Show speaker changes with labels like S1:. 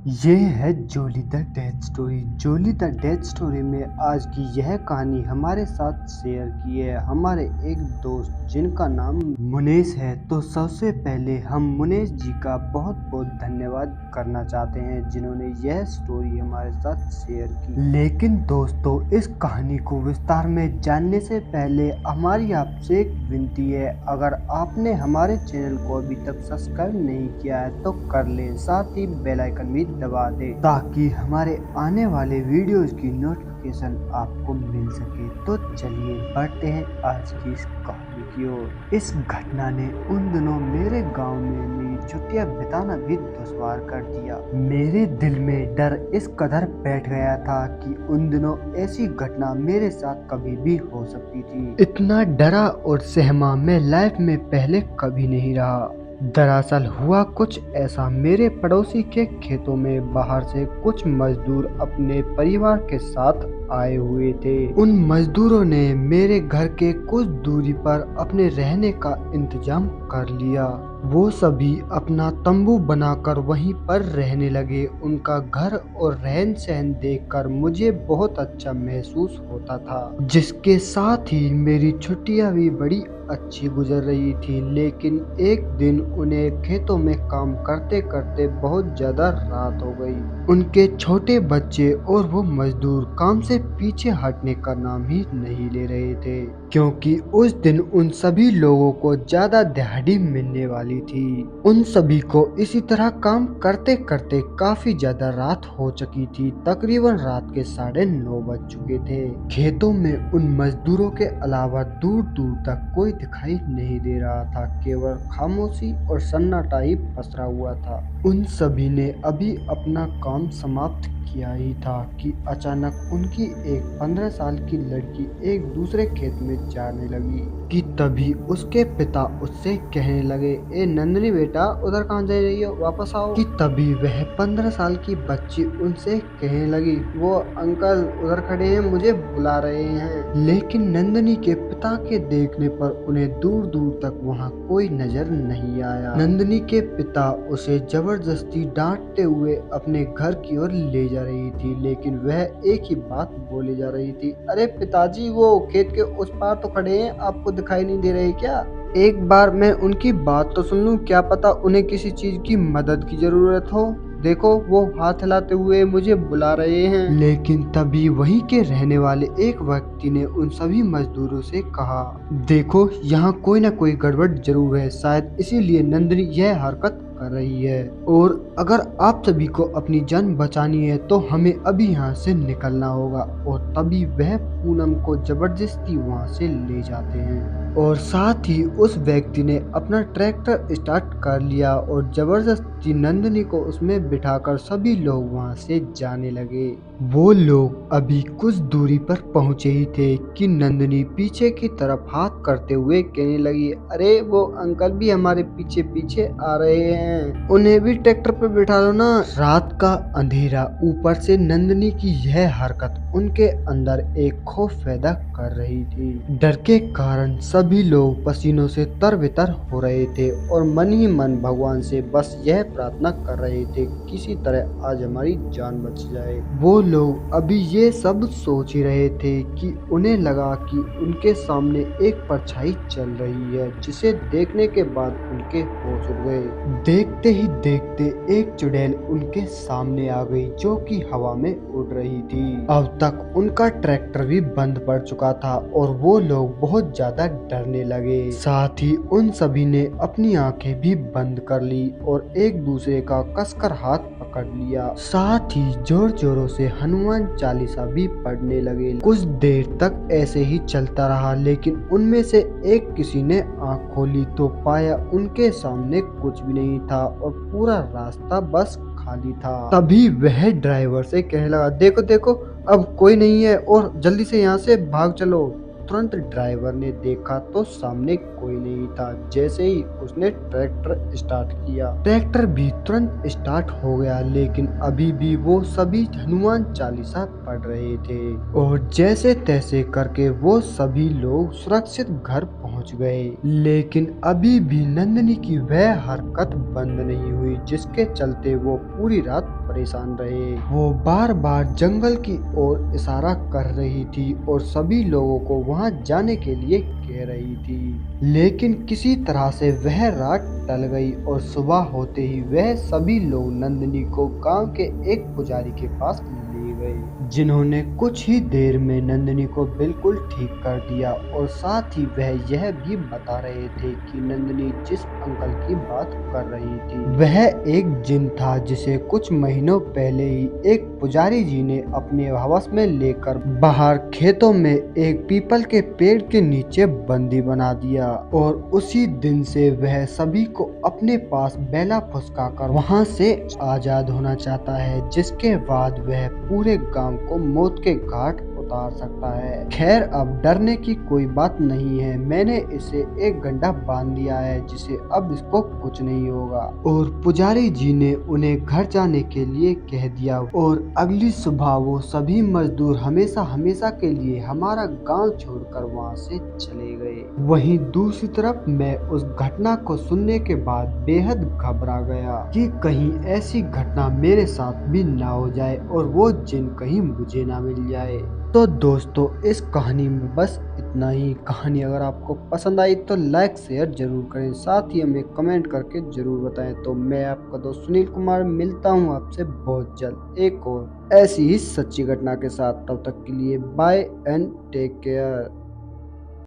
S1: ये है Jolly the death story. Jolly the death story में आज की यह कहानी हमारे साथ शेयर की है हमारे एक दोस्त जिनका नाम मुनेश है। तो सबसे पहले हम मुनेश जी का बहुत बहुत धन्यवाद करना चाहते हैं जिन्होंने यह स्टोरी हमारे साथ शेयर की। लेकिन दोस्तों, इस कहानी को विस्तार में जानने से पहले हमारी आपसे एक विनती है, अगर आपने हमारे चैनल को अभी तक सब्सक्राइब नहीं किया है तो कर लें, साथ ही बेल आइकन भी दबा दें ताकि हमारे आने वाले वीडियोस की नोटिफिकेशन आपको मिल सके। तो चलिए बढ़ते हैं आज की इस कहानी की ओर। इस घटना ने उन दिनों मेरे गांव में मेरी छुट्टियां बिताना भी दुश्वार कर दिया। मेरे दिल में डर इस कदर बैठ गया था कि उन दिनों ऐसी घटना मेरे साथ कभी भी हो सकती थी। इतना डरा और सहमा मैं लाइफ में पहले कभी नहीं रहा। दरअसल हुआ कुछ ऐसा, मेरे पड़ोसी के खेतों में बाहर से कुछ मजदूर अपने परिवार के साथ आए हुए थे। उन मजदूरों ने मेरे घर के कुछ दूरी पर अपने रहने का इंतजाम कर लिया। वो सभी अपना तंबू बनाकर वहीं पर रहने लगे। उनका घर और रहन सहन देखकर मुझे बहुत अच्छा महसूस होता था, जिसके साथ ही मेरी छुट्टियां भी बड़ी अच्छी गुजर रही थी। लेकिन एक दिन उन्हें खेतों में काम करते करते बहुत ज्यादा रात हो गई। उनके छोटे बच्चे और वो मजदूर काम से पीछे हटने का नाम ही नहीं ले रहे थे, क्योंकि उस दिन उन सभी लोगों को ज्यादा दिहाड़ी मिलने वाली थी। उन सभी को इसी तरह काम करते करते काफी ज्यादा रात हो चुकी थी। तकरीबन रात के 9:30 बज चुके थे। खेतों में उन मजदूरों के अलावा दूर दूर तक कोई दिखाई नहीं दे रहा था, केवल खामोशी और सन्नाटा ही पसरा हुआ था। उन सभी ने अभी अपना काम समाप्त किया ही था कि अचानक उनकी एक 15 साल की लड़की एक दूसरे खेत में जाने लगी कि तभी उसके पिता उससे कहने लगे, ए नंदनी बेटा, उधर कहाँ जा रही हो, वापस आओ। कि तभी वह 15 साल की बच्ची उनसे कहने लगी, वो अंकल उधर खड़े हैं, मुझे बुला रहे हैं। लेकिन नंदनी के पिता के देखने पर उन्हें दूर दूर तक वहाँ कोई नजर नहीं आया। नंदनी के पिता उसे जबरदस्ती डांटते हुए अपने घर की ओर ले जा रही थी, लेकिन वह एक ही बात बोली जा रही थी, अरे पिताजी, वो खेत के उस पार तो खड़े हैं, आपको दिखाई नहीं दे रहे क्या? एक बार मैं उनकी बात तो सुन लूं, क्या पता उन्हें किसी चीज की मदद की जरूरत हो। देखो, वो हाथ हिलाते हुए मुझे बुला रहे हैं। लेकिन तभी वहीं के रहने वाले एक व्यक्ति ने उन सभी मजदूरों से कहा, देखो, यहाँ कोई ना कोई गड़बड़ जरूर है, शायद इसीलिए नंदिनी यह हरकत कर रही है, और अगर आप सभी को अपनी जान बचानी है तो हमें अभी यहाँ से निकलना होगा। और तभी वह पूनम को जबरदस्ती वहाँ से ले जाते हैं, और साथ ही उस व्यक्ति ने अपना ट्रैक्टर स्टार्ट कर लिया और जबरदस्ती नंदनी को उसमें बिठाकर सभी लोग वहां से जाने लगे। वो लोग अभी कुछ दूरी पर पहुंचे ही थे कि नंदनी पीछे की तरफ हाथ करते हुए कहने लगी, अरे वो अंकल भी हमारे पीछे पीछे आ रहे हैं, उन्हें भी ट्रैक्टर पर बिठा दो ना। रात का अंधेरा, ऊपर से नंदनी की यह हरकत उनके अंदर एक खौफ पैदा कर रही थी। डर के कारण सभी लोग पसीनों से तरबतर हो रहे थे और मन ही मन भगवान से बस यह प्रार्थना कर रहे थे, किसी तरह आज हमारी जान बच जाए। वो लोग अभी ये सब सोच ही रहे थे कि उन्हें लगा कि उनके सामने एक परछाई चल रही है, जिसे देखने के बाद उनके होश उड़ गए। देखते ही देखते एक चुड़ैल उनके सामने आ गई, जो कि हवा में उड़ रही थी। अब तक उनका ट्रैक्टर भी बंद पड़ चुका था और वो लोग बहुत ज्यादा डरने लगे। साथ ही उन सभी ने अपनी आंखें भी बंद कर ली और एक दूसरे का कसकर हाथ पकड़ लिया। साथ ही जोर जोरों से हनुमान चालीसा भी पढ़ने लगे। कुछ देर तक ऐसे ही चलता रहा, लेकिन उनमें से एक किसी ने आंख खोली तो पाया उनके सामने कुछ भी नहीं था और पूरा रास्ता बस खाली था। तभी वह ड्राइवर से कहने लगा, देखो देखो, अब कोई नहीं है और जल्दी से यहाँ से भाग चलो। तुरंत ड्राइवर ने देखा तो सामने कोई नहीं था। जैसे ही उसने ट्रैक्टर स्टार्ट किया, ट्रैक्टर भी तुरंत स्टार्ट हो गया, लेकिन अभी भी वो सभी हनुमान चालीसा पढ़ रहे थे और जैसे तैसे करके वो सभी लोग सुरक्षित घर पहुंच पहुंच गए। लेकिन अभी भी नंदिनी की वह हरकत बंद नहीं हुई, जिसके चलते वो पूरी रात परेशान रहे। वो बार बार जंगल की ओर इशारा कर रही थी और सभी लोगों को वहां जाने के लिए कह रही थी, लेकिन किसी तरह से वह रात टल गई और सुबह होते ही वह सभी लोग नंदिनी को गांव के एक पुजारी के पास ले गए, जिन्होंने कुछ ही देर में नंदिनी को बिल्कुल ठीक कर दिया। और साथ ही वह यह भी बता रहे थे कि नंदिनी जिस अंकल की बात कर रही थी वह एक जिन था, जिसे कुछ महीनों पहले ही एक पुजारी जी ने अपने हवस में लेकर बाहर खेतों में एक पीपल के पेड़ के नीचे बंदी बना दिया। और उसी दिन से वह सभी को अपने पास बेला फुसकाकर वहां से आजाद होना चाहता है, जिसके बाद वह पूरे गांव को मौत के घाट उतार सकता है। खैर, अब डरने की कोई बात नहीं है, मैंने इसे एक घंटा बांध दिया है, जिसे अब इसको कुछ नहीं होगा। और पुजारी जी ने उन्हें घर जाने के लिए कह दिया और अगली सुबह वो सभी मजदूर हमेशा हमेशा के लिए हमारा गांव छोड़कर वहां से चले गए। वहीं दूसरी तरफ मैं उस घटना को सुनने के बाद बेहद घबरा गया कि कहीं ऐसी घटना मेरे साथ भी ना हो जाए और वो जिन कहीं मुझे ना मिल जाए। तो दोस्तों, इस कहानी में बस इतना ही। कहानी अगर आपको पसंद आई तो लाइक शेयर जरूर करें, साथ ही हमें कमेंट करके जरूर बताएं। तो मैं आपका दोस्त सुनील कुमार मिलता हूं आपसे बहुत जल्द एक और ऐसी ही सच्ची घटना के साथ। तब तक के लिए बाय एंड टेक केयर।